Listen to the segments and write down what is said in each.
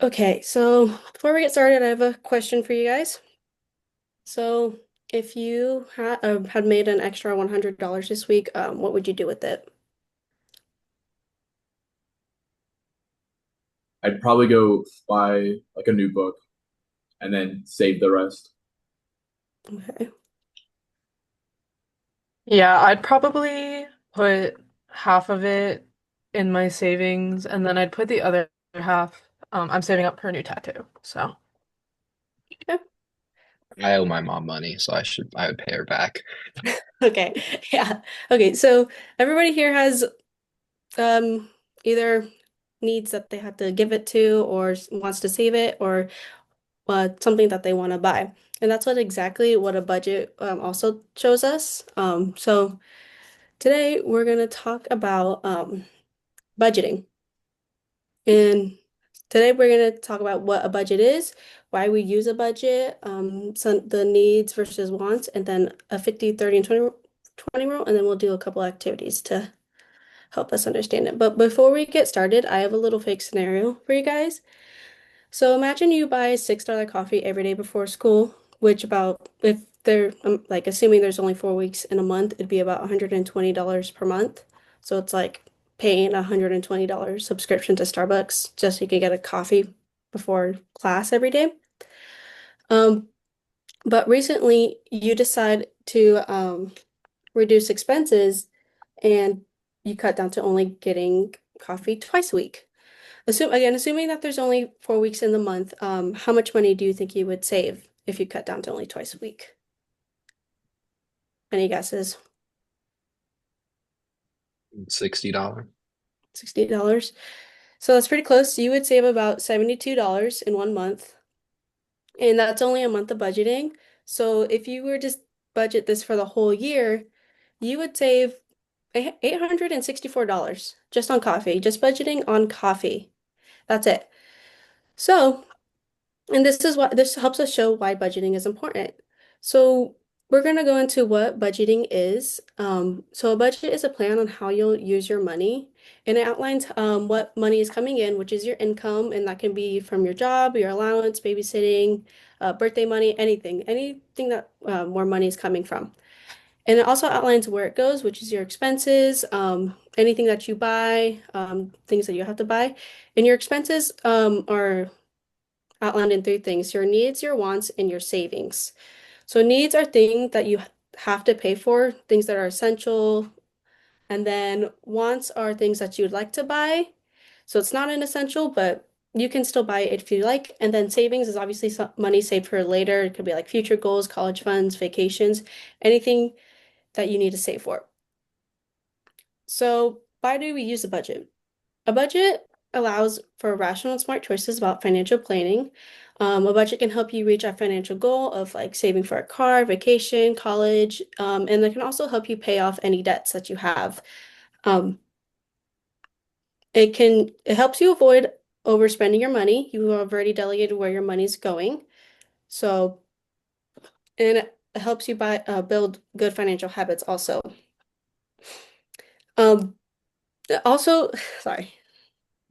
Okay, so before we get started, I have a question for you guys. So, if you had made an extra $100 this week, what would you do with it? I'd probably go buy like a new book and then save the rest. Okay. Yeah, I'd probably put half of it in my savings and then I'd put the other half, I'm saving up for a new tattoo. So, Yeah. I owe my mom money, so I would pay her back. Okay. Yeah. Okay, so everybody here has um either needs that they have to give it to or wants to save it or something that they want to buy. And that's what a budget also shows us. So today we're going to talk about budgeting. And today we're going to talk about what a budget is, why we use a budget, some the needs versus wants, and then a 50, 30, and 20 rule, and then we'll do a couple activities to help us understand it. But before we get started, I have a little fake scenario for you guys. So imagine you buy a $6 coffee every day before school, which about if they're like assuming there's only 4 weeks in a month, it'd be about $120 per month. So it's like paying a $120 subscription to Starbucks just so you can get a coffee before class every day. Um, but recently you decide to reduce expenses and you cut down to only getting coffee twice a week. Assuming that there's only 4 weeks in the month, how much money do you think you would save if you cut down to only twice a week? Any guesses? $60. $60. So that's pretty close. You would save about $72 in 1 month, and that's only a month of budgeting. So if you were to budget this for the whole year, you would save $864 just on coffee, just budgeting on coffee. That's it. So and this helps us show why budgeting is important. So we're going to go into what budgeting is. So a budget is a plan on how you'll use your money, and it outlines what money is coming in, which is your income, and that can be from your job, your allowance, babysitting, birthday money, anything that where money is coming from. And it also outlines where it goes, which is your expenses, anything that you buy, things that you have to buy. And your expenses are outlined in three things: your needs, your wants, and your savings. So needs are things that you have to pay for, things that are essential. And then wants are things that you'd like to buy. So it's not an essential, but you can still buy it if you like. And then savings is obviously some money saved for later. It could be like future goals, college funds, vacations, anything that you need to save for. So why do we use a budget? A budget allows for rational and smart choices about financial planning. A budget can help you reach a financial goal of like saving for a car, vacation, college, and it can also help you pay off any debts that you have. Um, it helps you avoid overspending your money. You have already delegated where your money's going. So, and it helps you build good financial habits also. Um, also, sorry.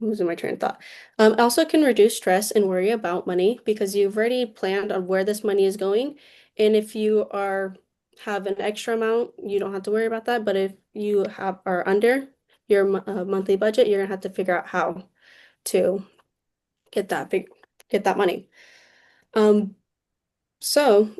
Losing my train of thought. It also can reduce stress and worry about money because you've already planned on where this money is going. And if you have an extra amount, you don't have to worry about that. But if you are under your monthly budget, you're gonna have to figure out how to get get that money. Um, so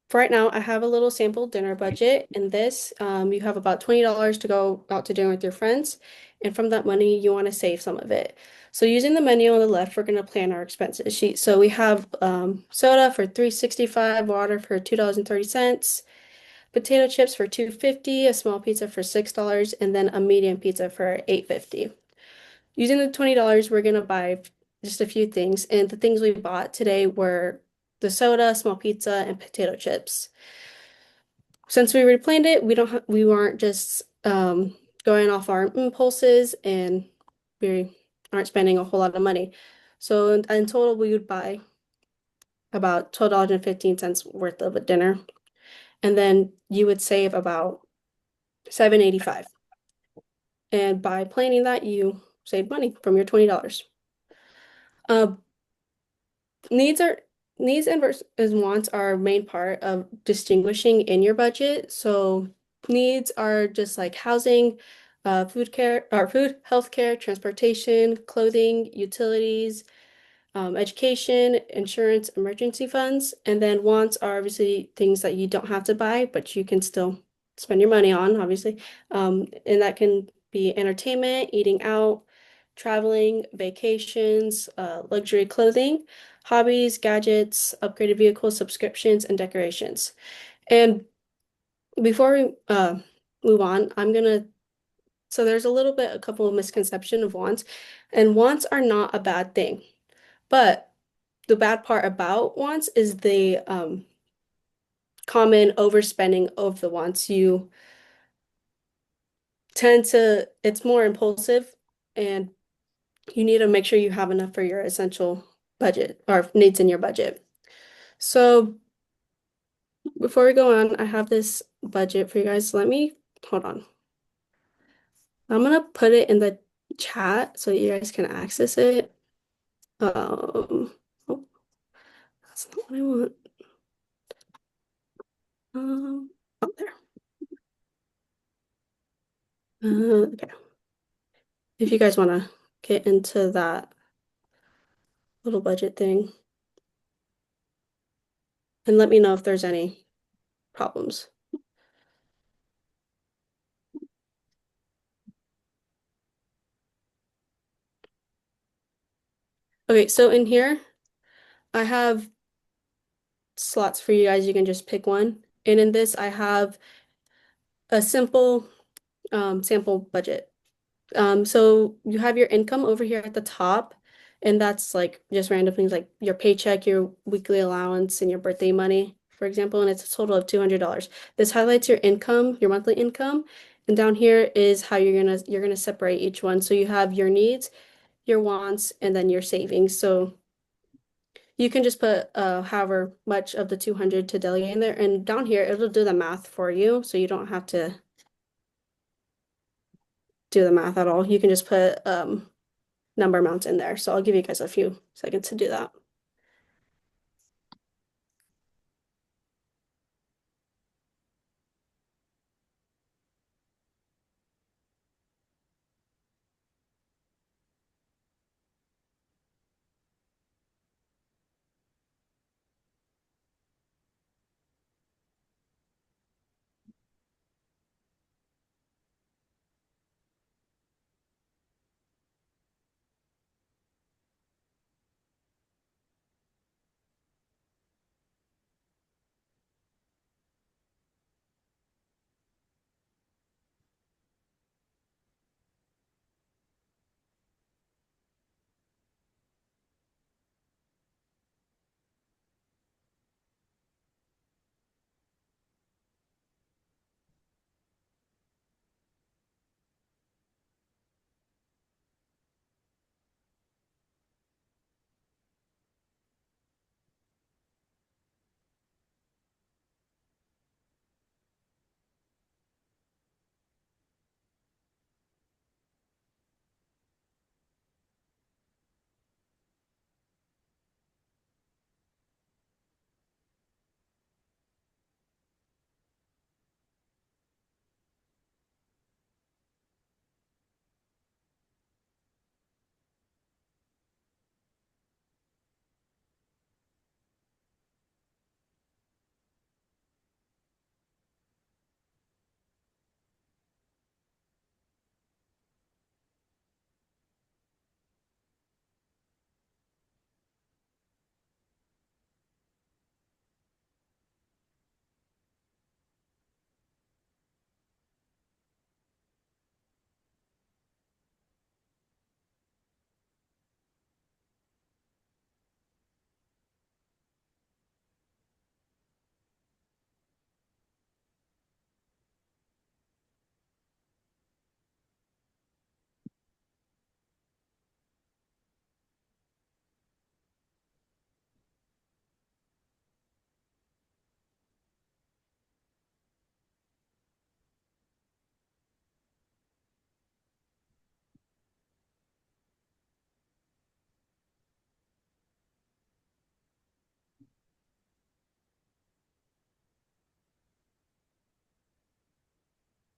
for right now, I have a little sample dinner budget. In this, you have about $20 to go out to dinner with your friends. And from that money, you want to save some of it. So using the menu on the left, we're going to plan our expenses sheet. So we have soda for 3.65, water for $2.30, potato chips for 2.50, a small pizza for $6, and then a medium pizza for 8.50. Using the $20, we're going to buy just a few things. And the things we bought today were the soda, small pizza, and potato chips. Since we already planned it, we weren't just going off our impulses and we aren't spending a whole lot of money. So in total, we would buy about $12.15 worth of a dinner. And then you would save about 7.85. And by planning that, you save money from your $20. needs are needs and versus wants are a main part of distinguishing in your budget. So needs are just like housing, food, healthcare, transportation, clothing, utilities, education, insurance, emergency funds, and then wants are obviously things that you don't have to buy, but you can still spend your money on, obviously. And that can be entertainment, eating out, traveling, vacations, luxury clothing, hobbies, gadgets, upgraded vehicles, subscriptions, and decorations. And before we move on, so there's a couple of misconception of wants, and wants are not a bad thing. But the bad part about wants is the common overspending of the wants. You it's more impulsive, and you need to make sure you have enough for your essential budget or needs in your budget. So before we go on, I have this budget for you guys. Hold on. I'm gonna put it in the chat so you guys can access it. Oh, that's not what I want. There. Okay. If you guys want to get into that little budget thing and let me know if there's any problems. Okay, so in here, I have slots for you guys. You can just pick one. And in this, I have a simple sample budget. So you have your income over here at the top, and that's like just random things like your paycheck, your weekly allowance, and your birthday money, for example, and it's a total of $200. This highlights your income, your monthly income, and down here is how you're gonna separate each one. So you have your needs, your wants, and then your savings. So you can just put however much of the 200 to delegate in there, and down here it'll do the math for you, so you don't have to do the math at all. You can just put number amounts in there. So I'll give you guys a few seconds to do that.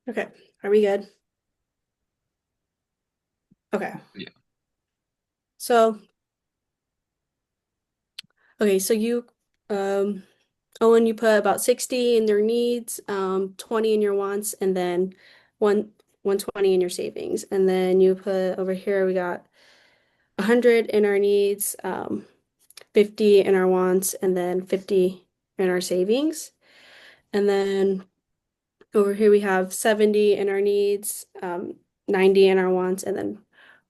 Okay, are we good? Okay. Yeah. So, okay, so you, um, Owen, you put about 60 in your needs, 20 in your wants, and then one 120 in your savings. And then you put over here, we got 100 in our needs, 50 in our wants, and then 50 in our savings. And then over here we have 70 in our needs, 90 in our wants, and then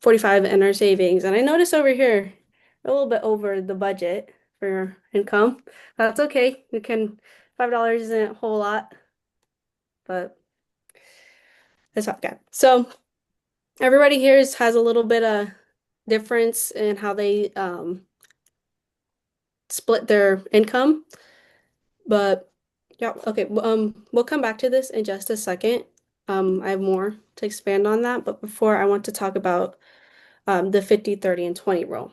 45 in our savings. And I notice over here a little bit over the budget for income. That's okay. You can $5 isn't a whole lot, but it's okay. So everybody here has a little bit of difference in how they split their income. But yeah, okay. We'll come back to this in just a second. I have more to expand on that, but before I want to talk about the 50, 30, and 20 rule.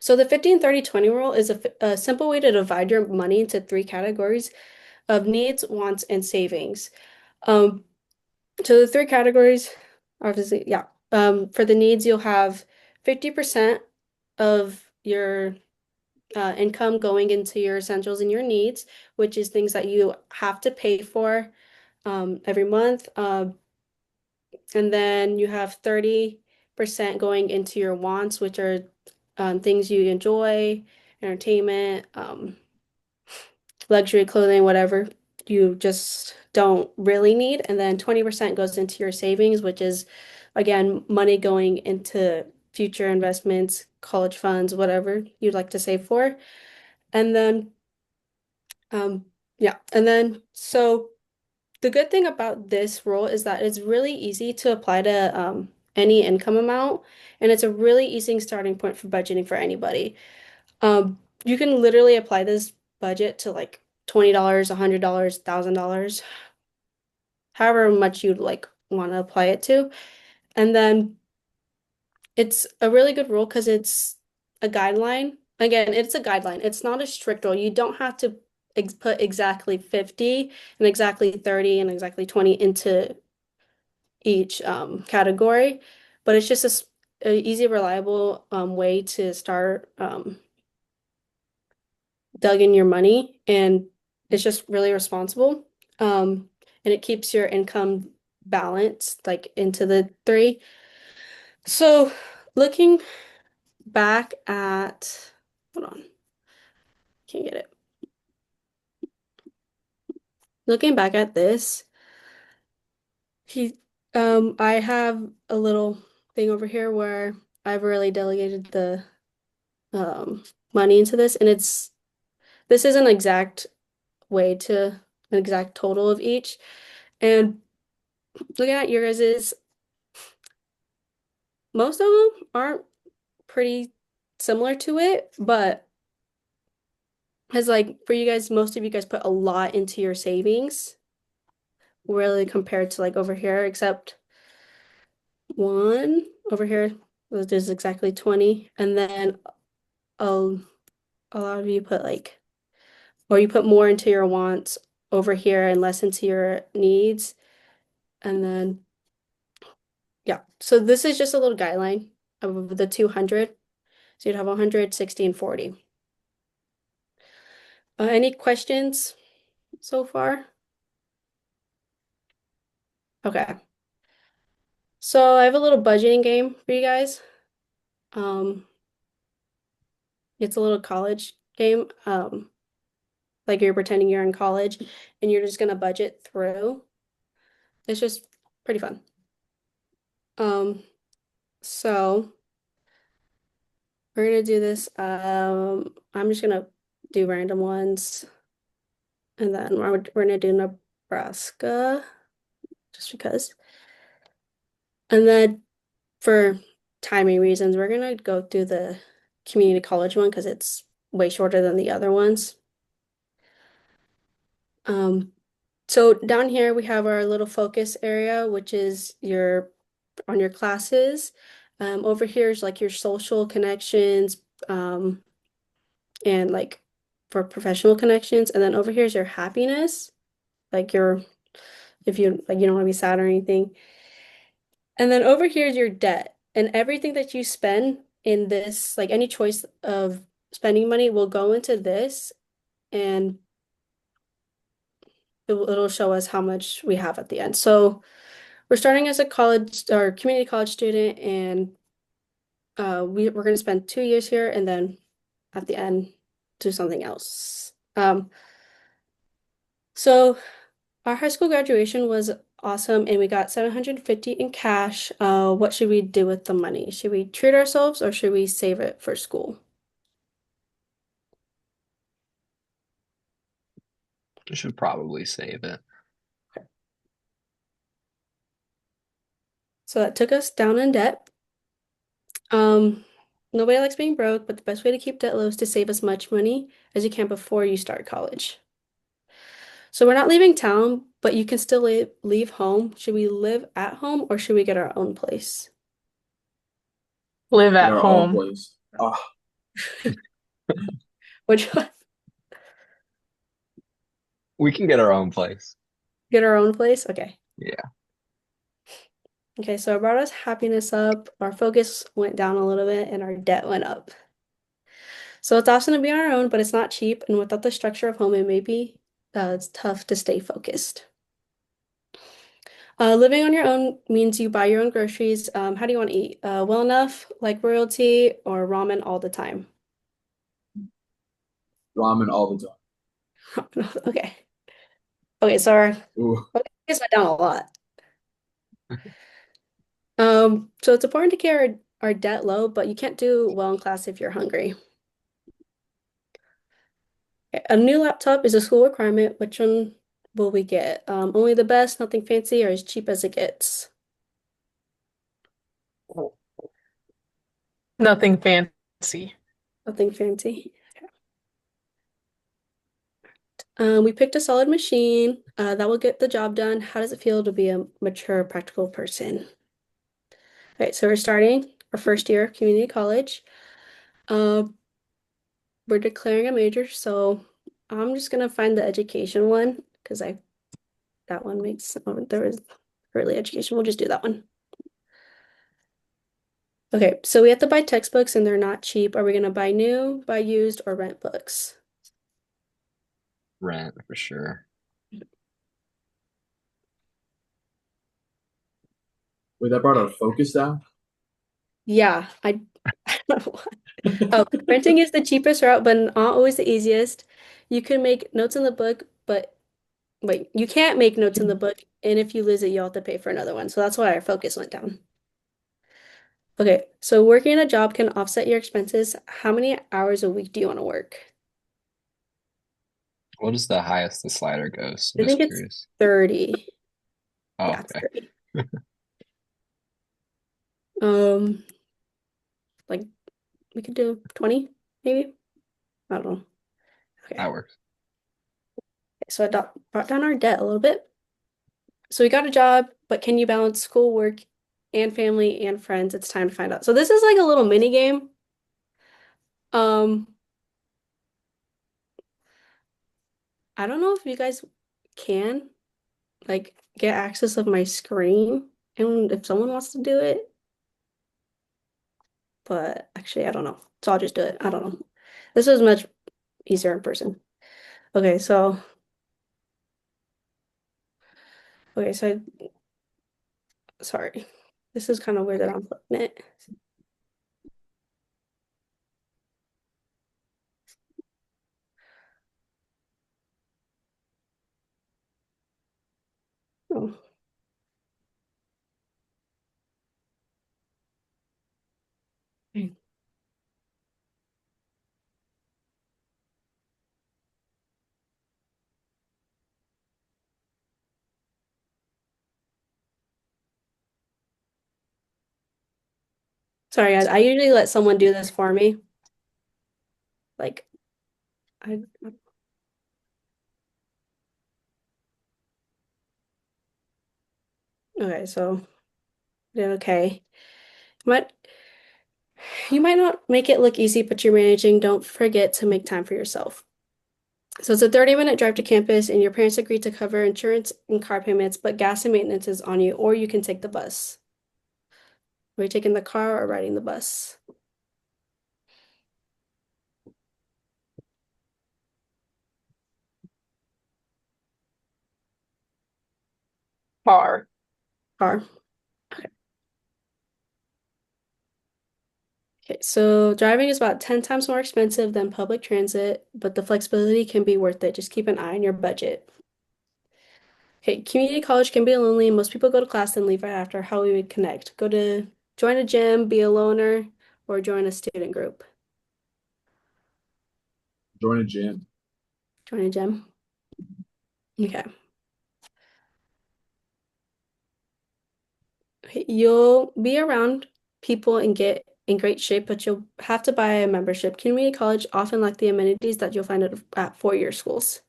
So the 50 and 30, 20 rule is a simple way to divide your money into three categories of needs, wants, and savings. Um, so the three categories, obviously, yeah. For the needs, you'll have 50% of your income going into your essentials and your needs, which is things that you have to pay for every month. And then you have 30% going into your wants, which are things you enjoy, entertainment, luxury clothing, whatever you just don't really need. And then 20% goes into your savings, which is, again, money going into future investments, college funds, whatever you'd like to save for. And then, yeah, and then so the good thing about this rule is that it's really easy to apply to any income amount, and it's a really easy starting point for budgeting for anybody. You can literally apply this budget to like $20, $100, $1,000, however much you'd like want to apply it to. And then it's a really good rule because it's a guideline. Again, it's a guideline. It's not a strict rule. You don't have to ex put exactly 50 and exactly 30 and exactly 20 into each category, but it's just a easy, reliable way to start dug in your money, and it's just really responsible. And it keeps your income balanced, like into the three. So looking back at, hold on, can't get it. Looking back at this, he, I have a little thing over here where I've really delegated the um money into this, and this is an exact way to an exact total of each. And looking at your guys's, most of them aren't pretty similar to it, but as like for you guys, most of you guys put a lot into your savings, really compared to like over here, except one over here, which is exactly 20. And then a lot of you put like, or you put more into your wants over here and less into your needs. And then, yeah. So this is just a little guideline of the 200. So you'd have 100, 60, and 40. Any questions so far? Okay. So I have a little budgeting game for you guys. Um, it's a little college game. Like you're pretending you're in college and you're just gonna budget through. It's just pretty fun. Um, so we're gonna do this. I'm just gonna do random ones, and then we're gonna do Nebraska just because. And then for timing reasons, we're gonna go through the community college one because it's way shorter than the other ones. So down here we have our little focus area, which is your on your classes. Over here is like your social connections, and like for professional connections. And then over here is your happiness, like your if you like you don't want to be sad or anything. And then over here is your debt. And everything that you spend in this, like any choice of spending money will go into this and it'll show us how much we have at the end. So we're starting as a college or community college student and we're going to spend 2 years here and then at the end do something else. So our high school graduation was awesome and we got 750 in cash. What should we do with the money? Should we treat ourselves or should we save it for school? I should probably save it. So that took us down in debt. Um, Nobody likes being broke, but the best way to keep debt low is to save as much money as you can before you start college. So we're not leaving town, but you can still leave home. Should we live at home or should we get our own place? Live In at our own home. place. Ah, Which one? We can get our own place. Get our own place? Okay. Yeah. Okay, so it brought us happiness up, our focus went down a little bit, and our debt went up. So it's awesome to be on our own, but it's not cheap, and without the structure of home, it's tough to stay focused. Living on your own means you buy your own groceries. How do you want to eat? Well enough, like royalty, or ramen all the time? ramen all the time. Okay. Okay, so our Ooh, focus went down a lot. So it's important to keep our debt low, but you can't do well in class if you're hungry. A new laptop is a school requirement. Which one will we get? Only the best, nothing fancy, or as cheap as it gets? Nothing fancy. Nothing fancy. We picked a solid machine that will get the job done. How does it feel to be a mature, practical person? All right, so we're starting our first year of community college. Uh, we're declaring a major, so I'm just gonna find the education one because I that one makes there was early education. We'll just do that one. Okay, so we have to buy textbooks and they're not cheap. Are we gonna buy new, buy used, or rent books? Rent for sure. wait, that brought our focus down? Yeah, I don't know why. Oh, renting is the cheapest route, but not always the easiest. You can make notes in the book, but wait, you can't make notes in the book, and if you lose it, you'll have to pay for another one. So that's why our focus went down. Okay, so working a job can offset your expenses. How many hours a week do you want to work? What is the highest the slider goes? I'm I think just it's curious. 30. Oh, Yeah, it's okay. 30. Um, like we could do 20, maybe. I don't know. Okay. That works. So brought down our debt a little bit. So we got a job, but can you balance school, work, and family and friends? It's time to find out. So this is like a little mini game. Um, I don't know if you guys can like get access of my screen and if someone wants to do it, but actually I don't know. So I'll just do it. I don't know. This was much easier in person. Okay, so okay, so sorry. This is kind of weird that I'm putting it. Oh. Okay. Sorry, guys. I usually let someone do this for me. Like I okay, so did okay. But you might not make it look easy, but you're managing. Don't forget to make time for yourself. So it's a 30-minute drive to campus, and your parents agreed to cover insurance and car payments, but gas and maintenance is on you, or you can take the bus. Are you taking the car or riding the bus? Car. Car. Okay, so driving is about 10 times more expensive than public transit, but the flexibility can be worth it. Just keep an eye on your budget. Okay, community college can be lonely. Most people go to class and leave right after. How we would connect? Join a gym, be a loner, or join a student group. Join a gym. Join a gym. Okay. Okay, you'll be around people and get in great shape, but you'll have to buy a membership. Community college often lack the amenities that you'll find at four-year schools.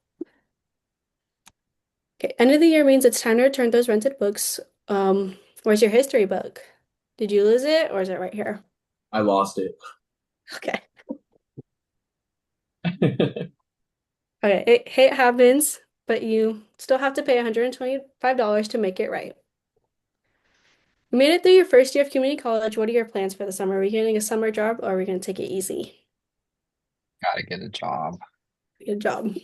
Okay, end of the year means it's time to return those rented books. Where's your history book? Did you lose it or is it right here? I lost it. Okay. Okay, it happens, but you still have to pay $125 to make it right. You made it through your first year of community college. What are your plans for the summer? Are we getting a summer job or are we going to take it easy? Gotta get a job. Good job.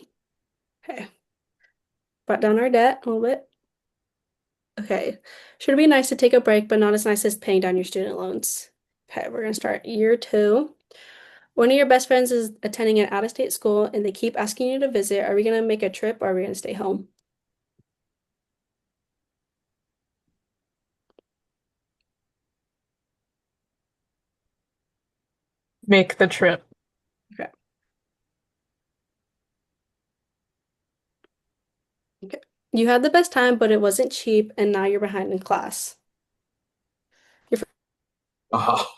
Okay. Brought down our debt a little bit. Okay. Should be nice to take a break, but not as nice as paying down your student loans. Okay, we're going to start year 2. One of your best friends is attending an out-of-state school and they keep asking you to visit. Are we going to make a trip or are we going to stay home? Make the trip. Okay. Okay. You had the best time, but it wasn't cheap, and now you're behind in class. Your Ah,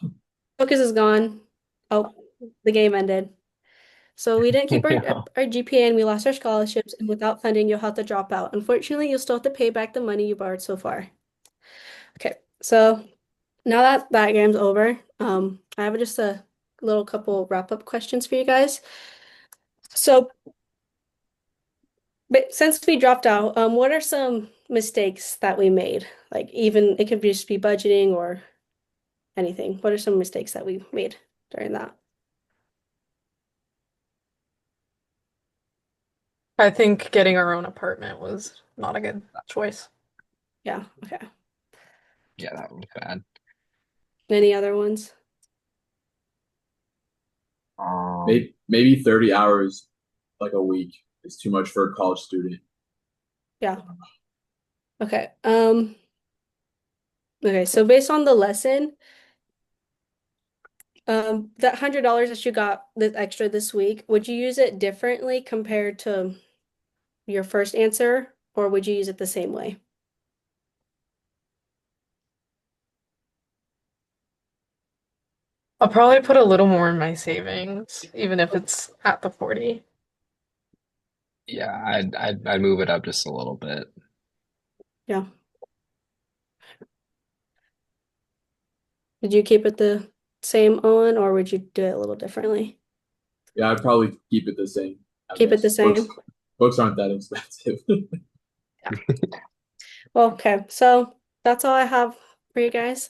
focus is gone. Oh, the game ended. So we didn't keep Yeah. our GPA and we lost our scholarships, and without funding, you'll have to drop out. Unfortunately, you'll still have to pay back the money you borrowed so far. Okay, so now that that game's over, I have just a little couple wrap-up questions for you guys. So, but since we dropped out, what are some mistakes that we made? Like even it could just be budgeting or anything. What are some mistakes that we made during that? I think getting our own apartment was not a good choice. Yeah, okay. Yeah, that was bad. Any other ones? maybe 30 hours like a week is too much for a college student. Yeah. Okay. Okay, so based on the lesson, that $100 that you got the extra this week, would you use it differently compared to your first answer, or would you use it the same way? I'll probably put a little more in my savings, even if it's at the 40. Yeah, I'd move it up just a little bit. Yeah. Did you keep it the same on, or would you do it a little differently? Yeah, I'd probably keep it the same, I Keep it the guess. Books same. books aren't that expensive. Well, okay, so that's all I have for you guys.